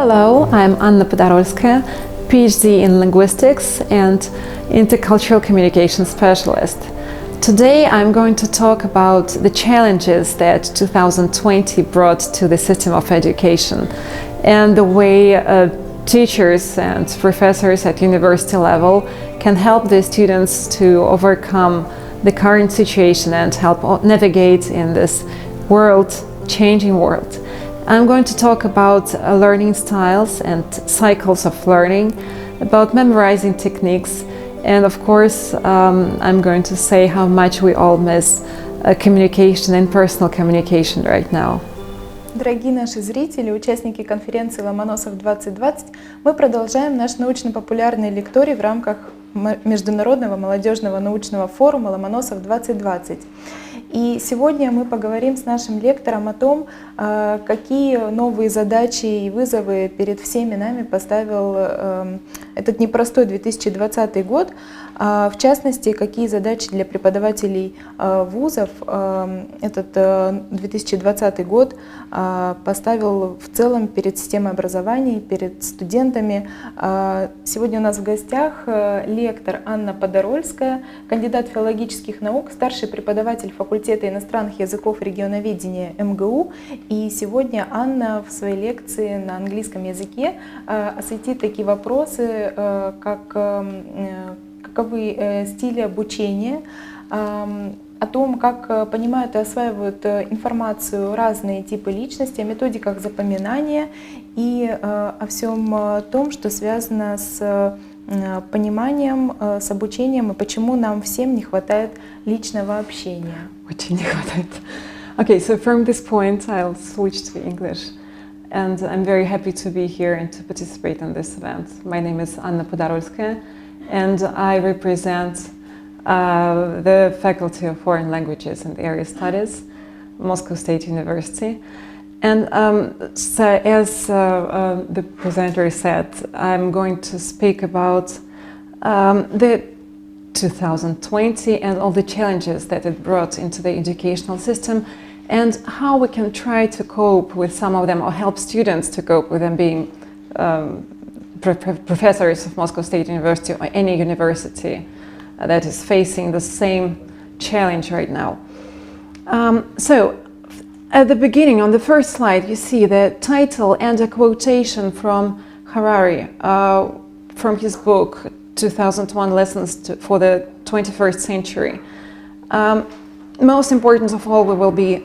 Hello, I'm Anna Podorolskaya, PhD in Linguistics and Intercultural Communication Specialist. Today I'm going to talk about the challenges that 2020 brought to the system of education and the way teachers and professors at university level can help the students to overcome the current situation and help navigate in this changing world. I'm going to talk about learning styles and cycles of learning, about memorizing techniques, and of course I'm going to say how much we all miss communication and personal communication right now. Дорогие наши зрители, участники конференции Lomonosov 2020, мы продолжаем наш научно-популярный лекторий в рамках Международного молодежного научного форума Lomonosov 2020. И сегодня мы поговорим с нашим лектором о том, какие новые задачи и вызовы перед всеми нами поставил этот непростой 2020 год, в частности, какие задачи для преподавателей вузов этот 2020 год поставил в целом перед системой образования, перед студентами. Сегодня у нас в гостях лектор Анна Подорольская, кандидат филологических наук, старший преподаватель факультета иностранных языков и регионоведения МГУ. И сегодня Анна в своей лекции на английском языке осветит такие вопросы, как каковы стили обучения, о том, как понимают и осваивают информацию разные типы личности, о методиках запоминания и о всем том, что связано с пониманием, с обучением и почему нам всем не хватает личного общения. Очень не хватает. Okay, so from this point I'll switch to English. And I'm very happy to be here and to participate in this event. My name is Anna Podorolskaya, and I represent the Faculty of Foreign Languages and Area Studies, Moscow State University. And so as the presenter said, I'm going to speak about the 2020 and all the challenges that it brought into the educational system and how we can try to cope with some of them or help students to cope with them being professors of Moscow State University or any university that is facing the same challenge right now. So at the beginning, on the first slide, you see the title and a quotation from Harari from his book 2001 Lessons for the 21st Century. Most important of all will be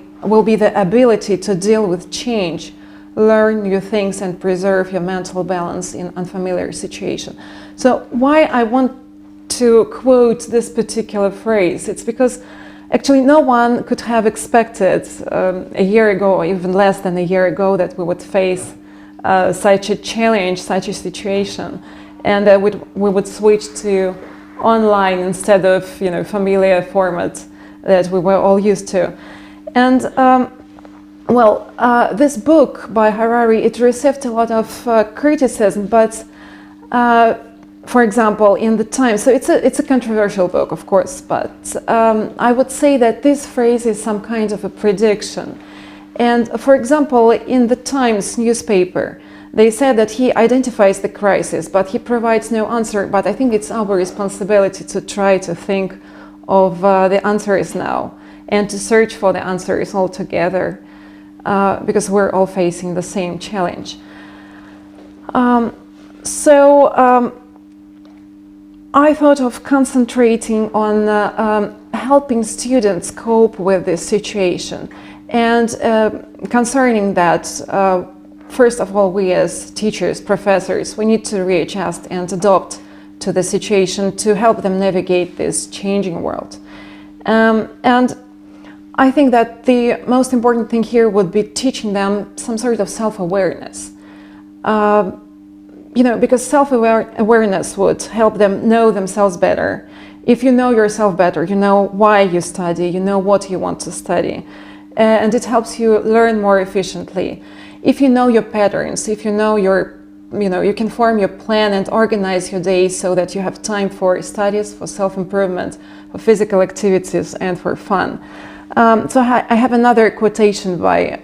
the ability to deal with change, learn new things and preserve your mental balance in unfamiliar situation. So why I want to quote this particular phrase, it's because actually no one could have expected a year ago or even less than a year ago that we would face such a challenge, such a situation, and that we would switch to online instead of familiar format that we were all used to. And this book by Harari, it received a lot of criticism, but for example, in the Times, so it's a controversial book, of course, but I would say that this phrase is some kind of a prediction. And for example, in the Times newspaper, they said that he identifies the crisis, but he provides no answer. But I think it's our responsibility to try to think of the answers now and to search for the answers all together, because we're all facing the same challenge. I thought of concentrating on helping students cope with this situation. And concerning that, first of all, we as teachers, professors, we need to readjust and adapt to the situation to help them navigate this changing world. And I think that the most important thing here would be teaching them some sort of self-awareness. Because self-awareness would help them know themselves better. If you know yourself better, you know why you study, you know what you want to study, and it helps you learn more efficiently. If you know your patterns, if you know you can form your plan and organize your day so that you have time for studies, for self-improvement, for physical activities, and for fun. So I have another quotation by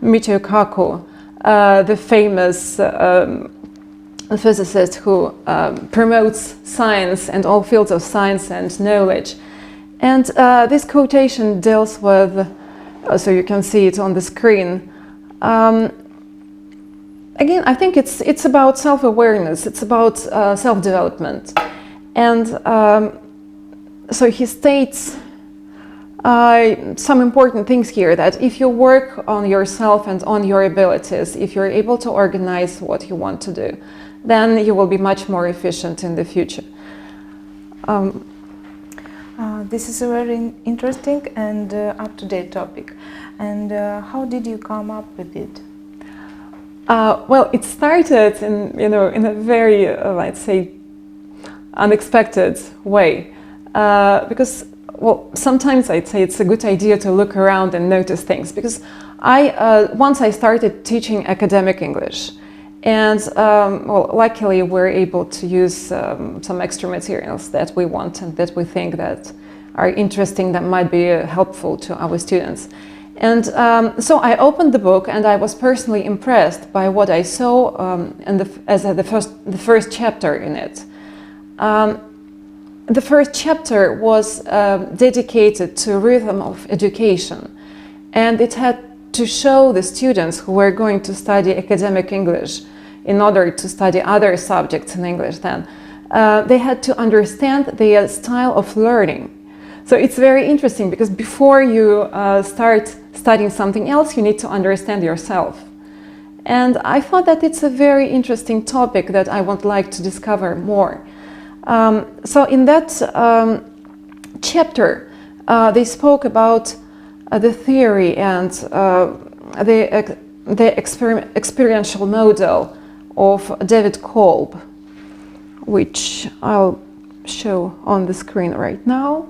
Michio Kaku, the famous physicist who promotes science and all fields of science and knowledge. And this quotation deals with, so you can see it on the screen. Again, I think it's about self-awareness, it's about self-development. And so he states some important things here, that if you work on yourself and on your abilities, if you're able to organize what you want to do, then you will be much more efficient in the future. This is a very interesting and up-to-date topic. And how did you come up with it? Well, it started in a very, let's say, unexpected way, because, well, sometimes I'd say it's a good idea to look around and notice things, because once I started teaching academic English, and well, luckily we're able to use some extra materials that we want and that we think that are interesting, that might be helpful to our students. And so I opened the book, and I was personally impressed by what I saw as the first chapter in it. The first chapter was dedicated to rhythm of education, and it had to show the students who were going to study academic English in order to study other subjects in English then. They had to understand the style of learning. So it's very interesting, because before you start studying something else, you need to understand yourself. And I thought that it's a very interesting topic that I would like to discover more. So in that chapter, they spoke about the theory and the experiential model of David Kolb, which I'll show on the screen right now.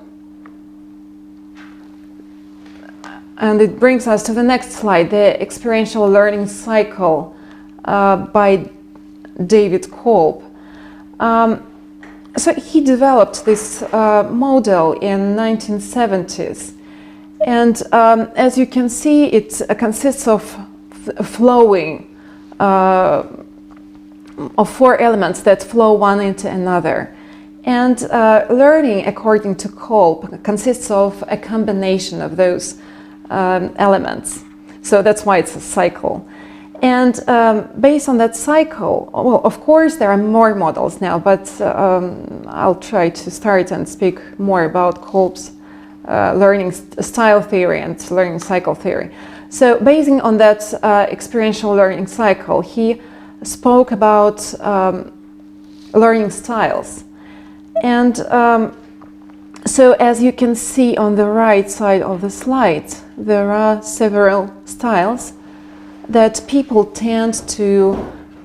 And it brings us to the next slide, the experiential learning cycle by David Kolb. So he developed this model in 1970s. And as you can see, it consists of flowing, of four elements that flow one into another. And learning, according to Kolb, consists of a combination of those elements. So that's why it's a cycle. And based on that cycle, well, of course, there are more models now, but I'll try to start and speak more about Kolb's learning style theory and learning cycle theory. So basing on that experiential learning cycle, he spoke about learning styles. And so as you can see on the right side of the slide, there are several styles that people tend to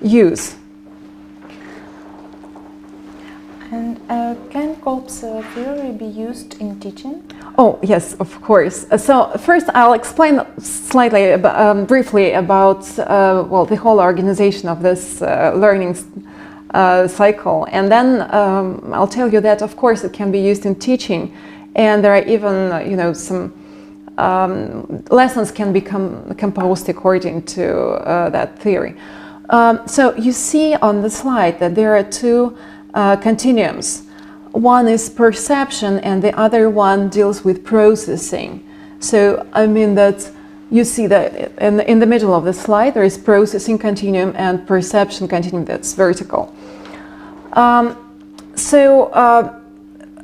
use. And can Kolb's theory be used in teaching? Oh, yes, of course. So first I'll explain slightly, briefly about well, the whole organization of this learning cycle. And then I'll tell you that, of course, it can be used in teaching. And there are even, some lessons can become composed according to that theory. So you see on the slide that there are two continuums. One is perception and the other one deals with processing. So I mean that you see that in the middle of the slide there is processing continuum and perception continuum that's vertical.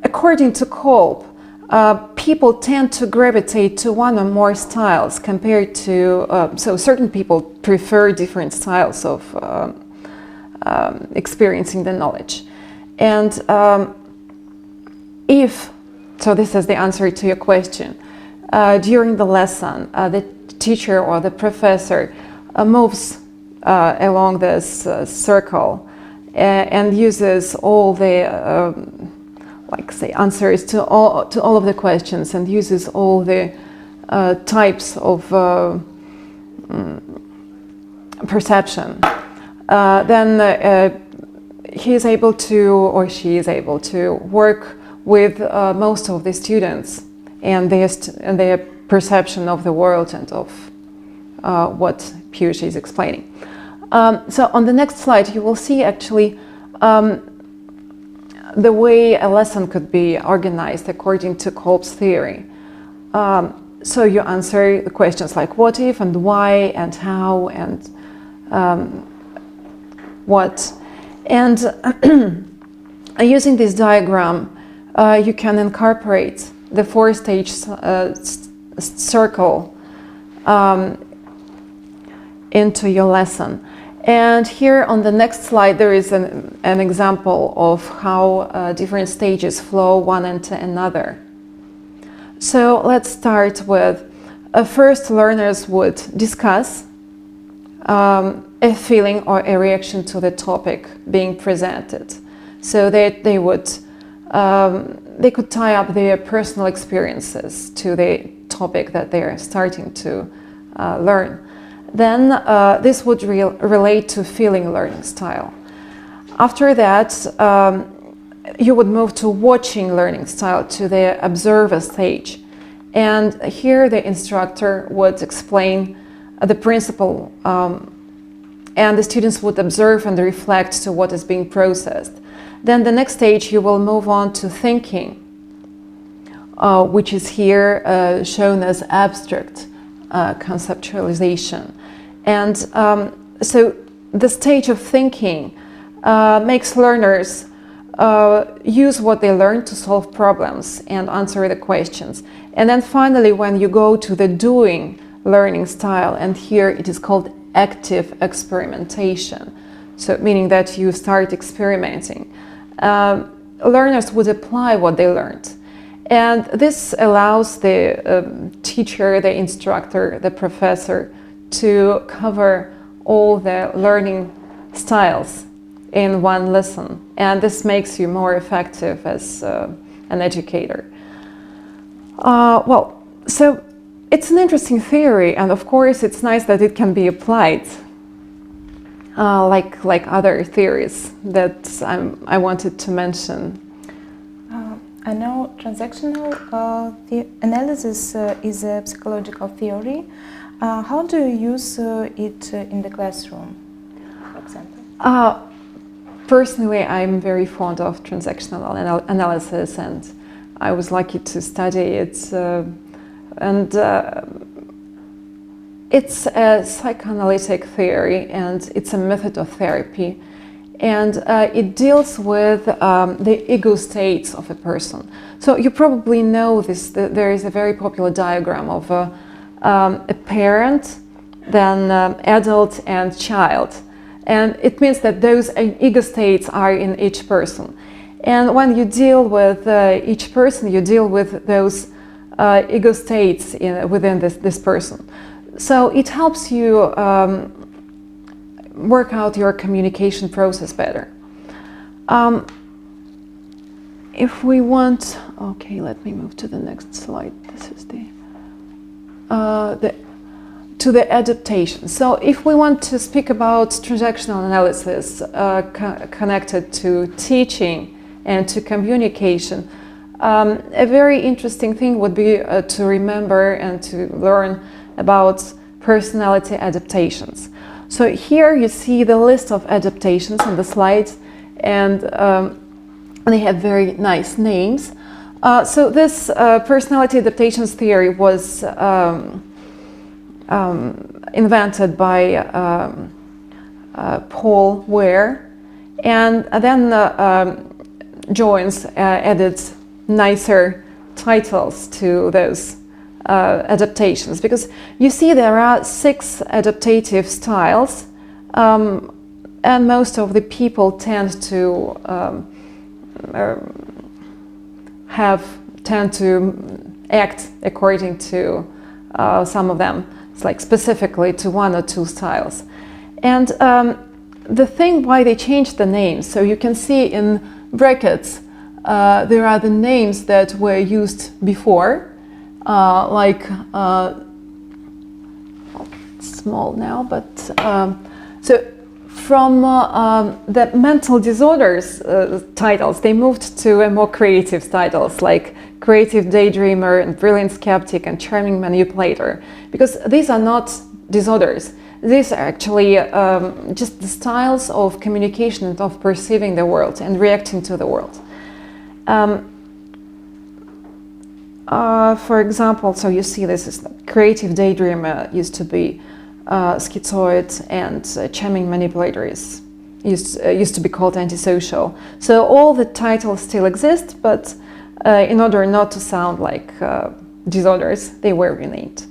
According to Kolb, people tend to gravitate to one or more styles compared to, so certain people prefer different styles of experiencing the knowledge. And so this is the answer to your question, during the lesson, the teacher or the professor moves along this circle and uses all the like say answers to all of the questions, and uses all the types of perception. Then he is able to, or she is able to, work with most of the students and their perception of the world and of what Piyush is explaining. So on the next slide, you will see actually the way a lesson could be organized according to Kolb's theory. So you answer the questions like what if and why and how and what. And using this diagram, you can incorporate the four-stage circle into your lesson. And here on the next slide, there is an example of how different stages flow one into another. So let's start with first learners would discuss a feeling or a reaction to the topic being presented. So they could tie up their personal experiences to the topic that they are starting to learn. Then this would relate to feeling learning style. After that, you would move to watching learning style, to the observer stage. And here the instructor would explain the principle and the students would observe and reflect to what is being processed. Then the next stage you will move on to thinking, which is here shown as abstract conceptualization. And so the stage of thinking makes learners use what they learn to solve problems and answer the questions. And then finally, when you go to the doing learning style, and here it is called active experimentation, so meaning that you start experimenting, learners would apply what they learned. And this allows the teacher, the instructor, the professor to cover all the learning styles in one lesson. And this makes you more effective as an educator. Well, so it's an interesting theory, and of course it's nice that it can be applied like other theories that I wanted to mention. I know transactional analysis is a psychological theory. How do you use it in the classroom, for example? Personally, I'm very fond of transactional analysis, and I was lucky to study it. It's a psychoanalytic theory, and it's a method of therapy. And it deals with the ego states of a person. So you probably know this, there is a very popular diagram of a parent, then adult and child. And it means that those ego states are in each person. And when you deal with each person, you deal with those ego states within this person. So it helps you work out your communication process better. If we want, okay, let me move to the next slide. This is to the adaptation. So if we want to speak about transactional analysis connected to teaching and to communication, a very interesting thing would be to remember and to learn about personality adaptations. So here you see the list of adaptations on the slides, and they have very nice names. So this personality adaptations theory was invented by Paul Ware, and then Jones added nicer titles to those adaptations, because you see there are 6 adaptative styles, and most of the people tend to act according to some of them. It's like specifically to 1 or 2 styles. And the thing why they changed the names, so you can see in brackets there are the names that were used before, small now, but so from the mental disorders titles, they moved to a more creative titles like creative daydreamer and brilliant skeptic and charming manipulator, because these are not disorders. these are actually just the styles of communication and of perceiving the world and reacting to the world. For example, so you see this is creative daydreamer used to be schizoid, and charming manipulator is used to be called antisocial. So all the titles still exist, but in order not to sound like disorders, they were renamed.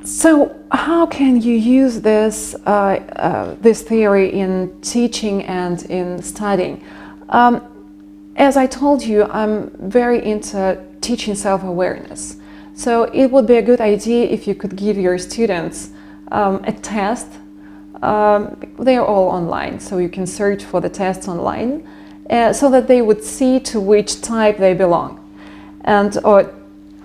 So how can you use this theory in teaching and in studying? As I told you, I'm very into teaching self-awareness. So it would be a good idea if you could give your students a test. They are all online, so you can search for the tests online, so that they would see to which type they belong, and or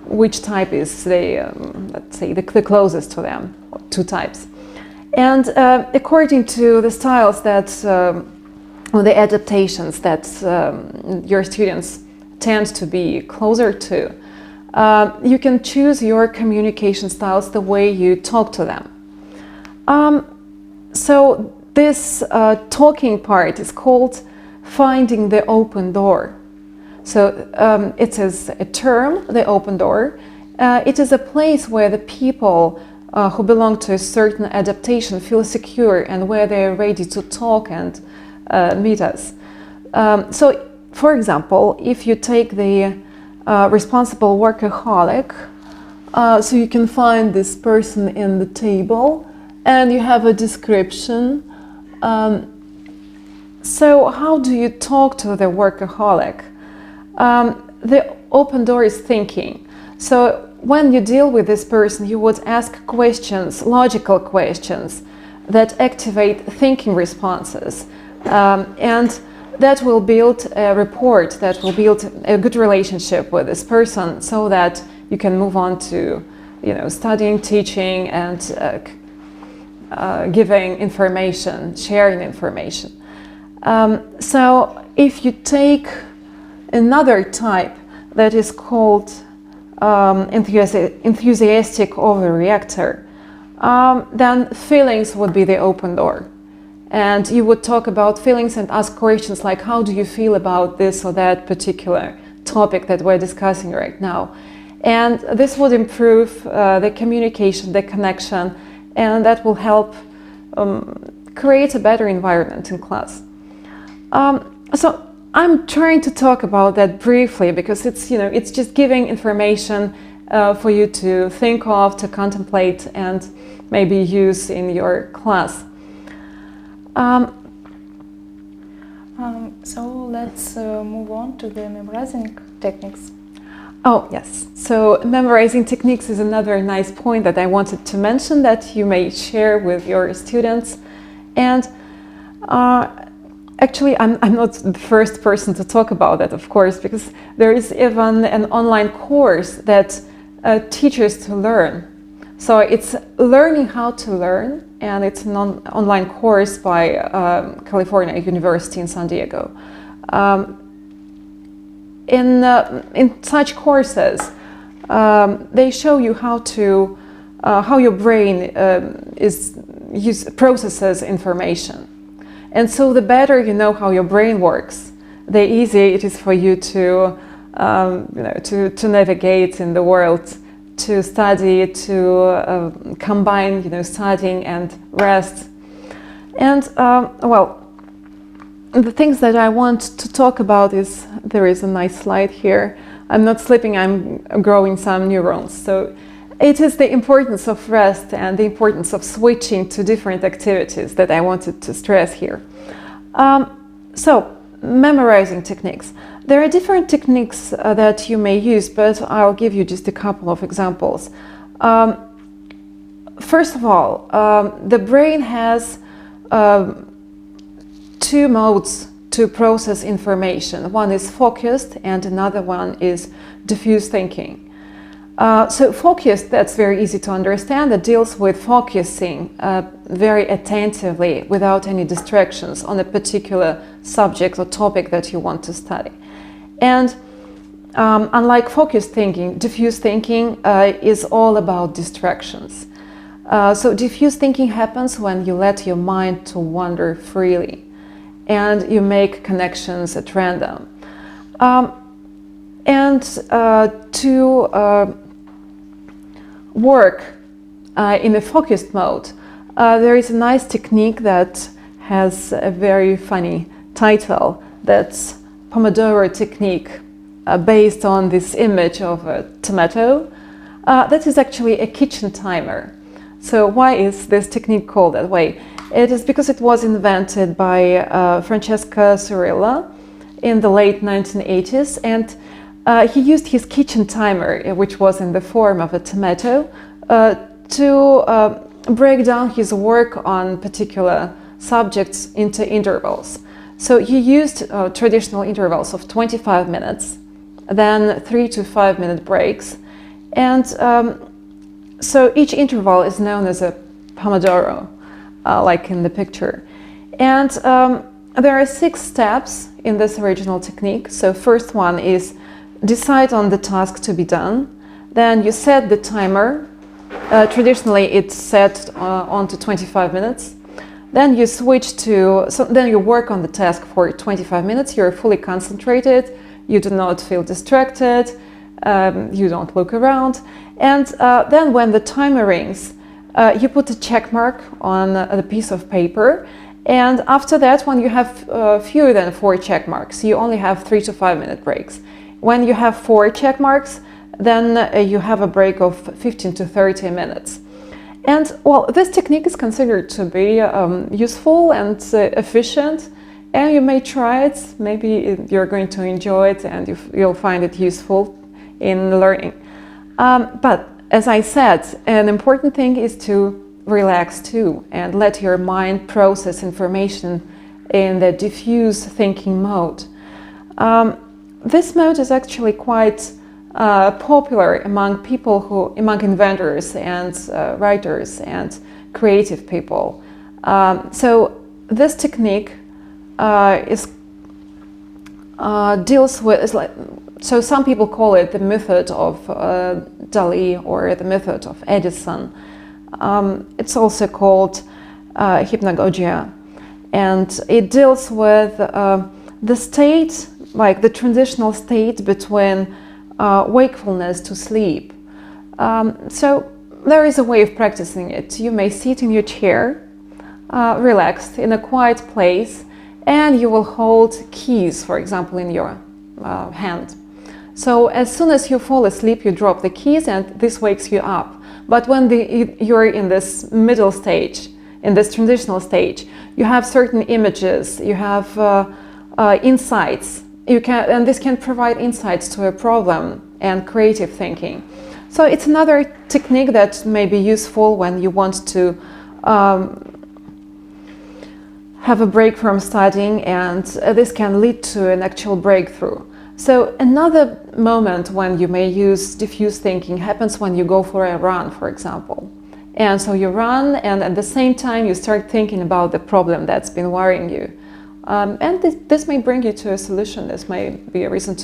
which type is let's say the closest to them, or two types. And according to the styles that or the adaptations that your students tend to be closer to, you can choose your communication styles the way you talk to them. So this talking part is called finding the open door. So it is a term, the open door. It is a place where the people who belong to a certain adaptation feel secure and where they are ready to talk and meet us. So, for example, if you take the responsible workaholic, so you can find this person in the table and you have a description. So how do you talk to the workaholic? The open door is thinking. So when you deal with this person, you would ask questions, logical questions that activate thinking responses. And that will build a rapport, that will build a good relationship with this person, so that you can move on to, studying, teaching, and giving information, sharing information. So if you take another type that is called enthusiastic overreactor, then feelings would be the open door. And you would talk about feelings and ask questions like, how do you feel about this or that particular topic that we're discussing right now? And this would improve the communication, the connection, and that will help create a better environment in class. So I'm trying to talk about that briefly because it's just giving information for you to think of, to contemplate, and maybe use in your class. So let's move on to the memorizing techniques. Oh, yes. So memorizing techniques is another nice point that I wanted to mention that you may share with your students. And actually, I'm not the first person to talk about that, of course, because there is even an online course that teaches to learn. So it's learning how to learn, and it's an online course by California University in San Diego. In such courses, they show you how your brain processes information. And so the better you know how your brain works, the easier it is for you to navigate in the world, to study, to combine, studying and rest. And the things that I want to talk about is, there is a nice slide here. I'm not sleeping, I'm growing some neurons. So it is the importance of rest and the importance of switching to different activities that I wanted to stress here. So, memorizing techniques. There are different techniques that you may use, but I'll give you just a couple of examples. First of all, the brain has two modes to process information. One is focused and another one is diffuse thinking. So focused, that's very easy to understand. That deals with focusing very attentively without any distractions on a particular subject or topic that you want to study. And unlike focused thinking, diffuse thinking is all about distractions. So diffuse thinking happens when you let your mind to wander freely and you make connections at random. To work in a focused mode, there is a nice technique that has a very funny title. That's Pomodoro Technique, based on this image of a tomato. That is actually a kitchen timer. So why is this technique called that way? It is because it was invented by Francesco Cirillo in the late 1980s, and he used his kitchen timer, which was in the form of a tomato, to break down his work on particular subjects into intervals. So he used traditional intervals of 25 minutes, then 3 to 5 minute breaks, and so each interval is known as a Pomodoro, like in the picture. And there are 6 steps in this original technique. So first one is decide on the task to be done. Then you set the timer. Traditionally it's set on to 25 minutes. Then you switch to, then you work on the task for 25 minutes. You're fully concentrated. You do not feel distracted. You don't look around. And then when the timer rings, you put a check mark on the piece of paper. And after that, when you have fewer than 4 check marks, you only have 3 to 5 minute breaks. When you have 4 check marks, then you have a break of 15 to 30 minutes. And well, this technique is considered to be useful and efficient, and you may try it. Maybe you're going to enjoy it and you'll find it useful in learning. But as I said, an important thing is to relax too and let your mind process information in the diffuse thinking mode. This mode is actually quite popular among among inventors and writers and creative people. So this technique deals with, so some people call it the method of Dali or the method of Edison. It's also called hypnagogia, and it deals with the state, like the transitional state between wakefulness to sleep. So there is a way of practicing it. You may sit in your chair, relaxed in a quiet place, and you will hold keys, for example, in your hand. So as soon as you fall asleep, you drop the keys and this wakes you up. But when you're in this middle stage, in this transitional stage, you have certain images, you have insights, and this can provide insights to a problem and creative thinking. So it's another technique that may be useful when you want to have a break from studying, and this can lead to an actual breakthrough. So another moment when you may use diffuse thinking happens when you go for a run, for example. And so you run, and at the same time you start thinking about the problem that's been worrying you. And this may bring you to a solution. This may be a reason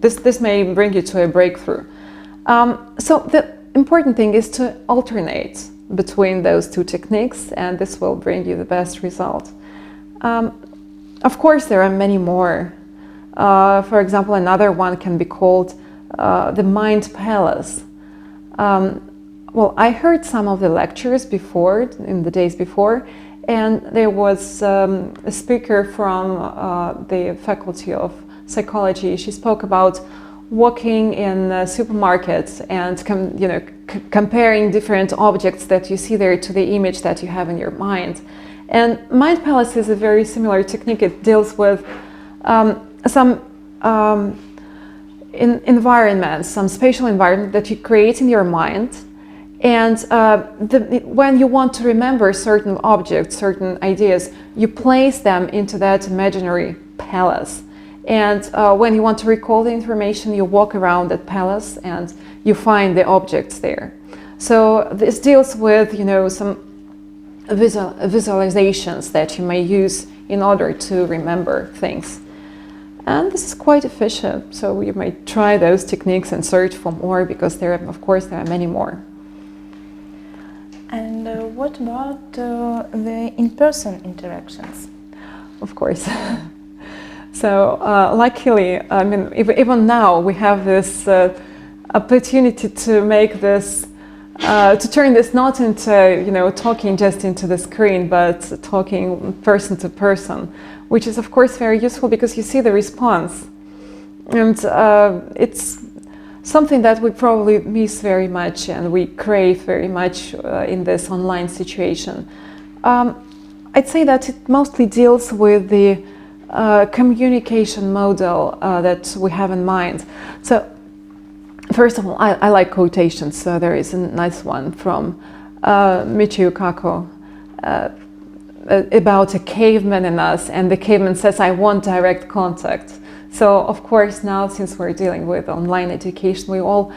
this may bring you to a breakthrough. So the important thing is to alternate between those 2 techniques, and this will bring you the best result. Of course, there are many more. For example, another one can be called the mind palace. Well, I heard some of the lectures before, in the days before, and there was a speaker from the Faculty of Psychology. She spoke about walking in supermarkets and comparing different objects that you see there to the image that you have in your mind. And Mind Palace is a very similar technique. It deals with some environments, some spatial environment that you create in your mind. And when you want to remember certain objects, certain ideas, you place them into that imaginary palace. And when you want to recall the information, you walk around that palace and you find the objects there. So this deals with, some visualizations that you may use in order to remember things. And this is quite efficient, so you may try those techniques and search for more, because of course there are many more. And what about the in-person interactions? Of course. So luckily, I mean, even now we have this opportunity to make this, to turn this not into, you know, talking just into the screen, but talking person to person, which is of course very useful because you see the response. And it's something that we probably miss very much and we crave very much in this online situation. I'd say that it mostly deals with the communication model that we have in mind. So, first of all, I like quotations. So there is a nice one from Michio Kaku about a caveman in us, and the caveman says, "I want direct contact." So, of course, now since we're dealing with online education, we all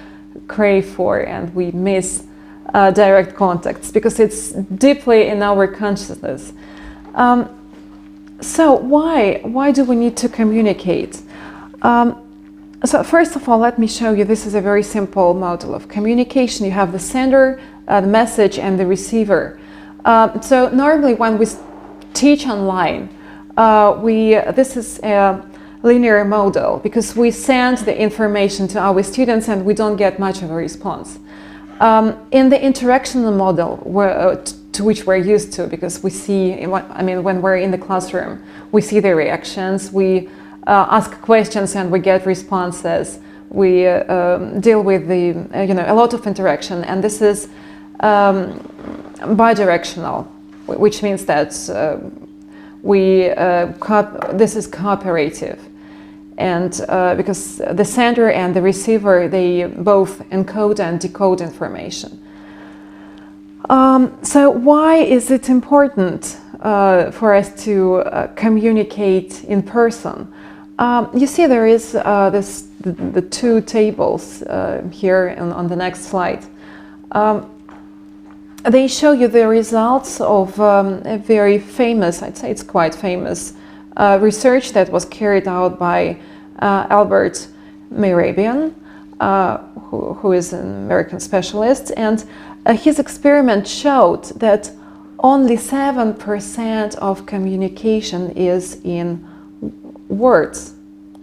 crave for and we miss direct contacts because it's deeply in our consciousness. So why do we need to communicate? So first of all, let me show you, this is a very simple model of communication. You have the sender, the message, and the receiver. So normally when we teach online, this is a linear model because we send the information to our students and we don't get much of a response. In the interactional model, to which we're used to, because we see, I mean, when we're in the classroom, we see the reactions, we ask questions and we get responses. We deal with the, you know, a lot of interaction, and this is bidirectional, which means that this is cooperative. And because the sender and the receiver, they both encode and decode information. So why is it important for us to communicate in person? You see there is the two tables here on the next slide. They show you the results of a very famous, I'd say it's quite famous, research that was carried out by Albert Mehrabian, who is an American specialist, and his experiment showed that only 7% of communication is in words.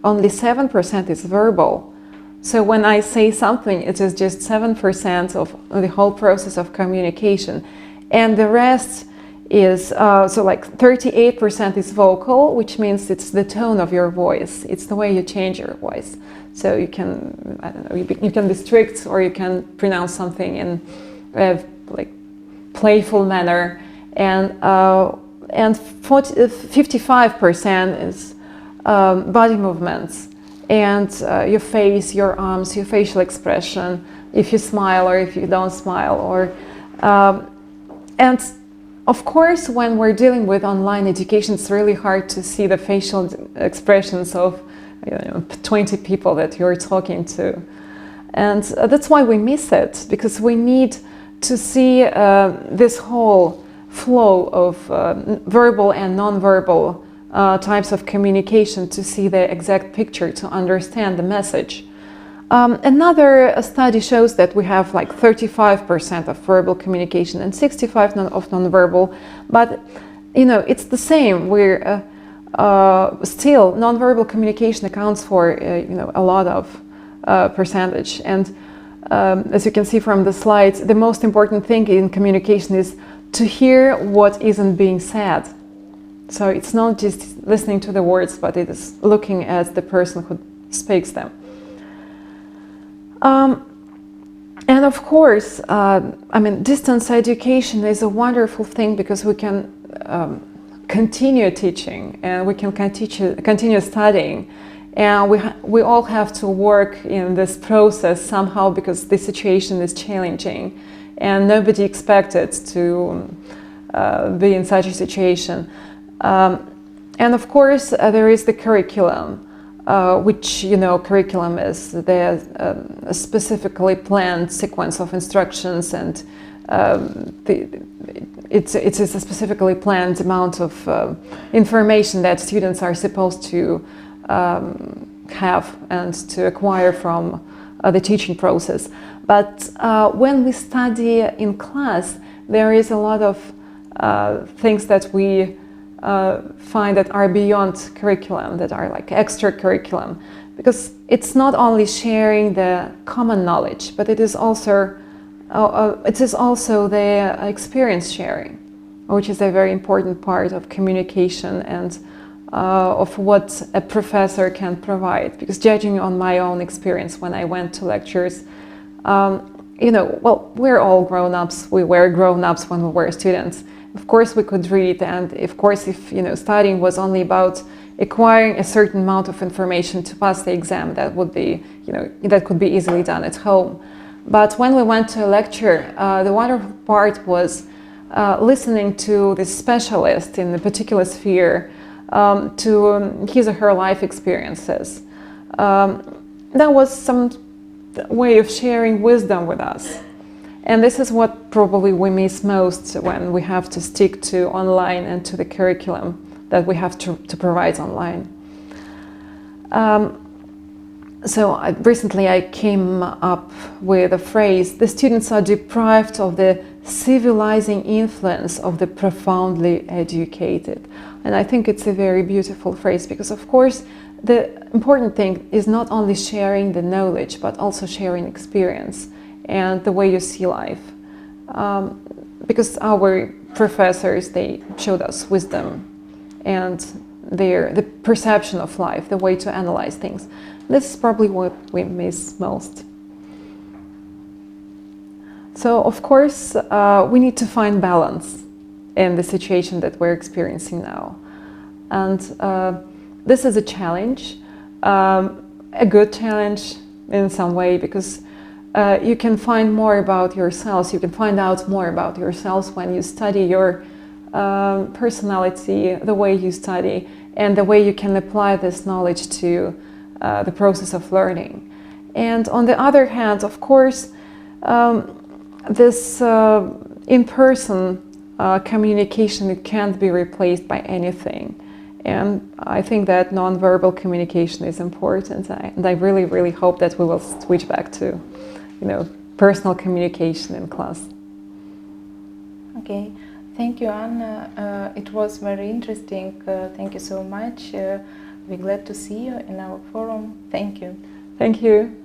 Only 7% is verbal. So when I say something, it is just 7% of the whole process of communication. And the rest is, so like 38% is vocal, which means it's the tone of your voice. It's the way you change your voice. So you can, I don't know, you can be strict or you can pronounce something in a like playful manner. And 55% is body movements and your face, your arms, your facial expression, if you smile or if you don't smile, or and of course when we're dealing with online education, it's really hard to see the facial expressions of 20 people that you're talking to, and that's why we miss it, because we need to see this whole flow of verbal and non-verbal types of communication to see the exact picture, to understand the message. Another study shows that we have like 35% of verbal communication and 65% of non-verbal, but it's the same. We're still non-verbal communication accounts for a lot of percentage, and as you can see from the slides, the most important thing in communication is to hear what isn't being said. So it's not just listening to the words, but it is looking at the person who speaks them. And of course, distance education is a wonderful thing because we can continue teaching and we can continue studying. And we all have to work in this process somehow because the situation is challenging and nobody expected to be in such a situation. And of course, there is the curriculum, which, curriculum is the specifically planned sequence of instructions, and it's a specifically planned amount of information that students are supposed to have and to acquire from the teaching process. But when we study in class, there is a lot of things that we find that are beyond curriculum, that are like extra curriculum, because it's not only sharing the common knowledge, but it is also the experience sharing, which is a very important part of communication and of what a professor can provide. Because judging on my own experience when I went to lectures, you know, well, we're all grown-ups. We were grown-ups when we were students. Of course, we could read, and of course, if you know, studying was only about acquiring a certain amount of information to pass the exam, that would be, you know, that could be easily done at home. But when we went to a lecture, the wonderful part was listening to this specialist in a particular sphere, to his or her life experiences. That was some way of sharing wisdom with us. And this is what probably we miss most when we have to stick to online and to the curriculum that we have to provide online. Recently I came up with a phrase: the students are deprived of the civilizing influence of the profoundly educated. And I think it's a very beautiful phrase, because of course the important thing is not only sharing the knowledge, but also sharing experience and the way you see life. Because our professors, they showed us wisdom and the perception of life, the way to analyze things. This is probably what we miss most. So, of course, we need to find balance in the situation that we're experiencing now. And this is a challenge, a good challenge in some way, because you can find more about yourselves, you can find out more about yourselves when you study your personality, the way you study, and the way you can apply this knowledge to the process of learning. And on the other hand, of course, this in-person communication, it can't be replaced by anything. And I think that non-verbal communication is important, and I really, really hope that we will switch back to, you know, personal communication in class. Okay, thank you, Anna. It was very interesting. Thank you so much. We're glad to see you in our forum. Thank you. Thank you.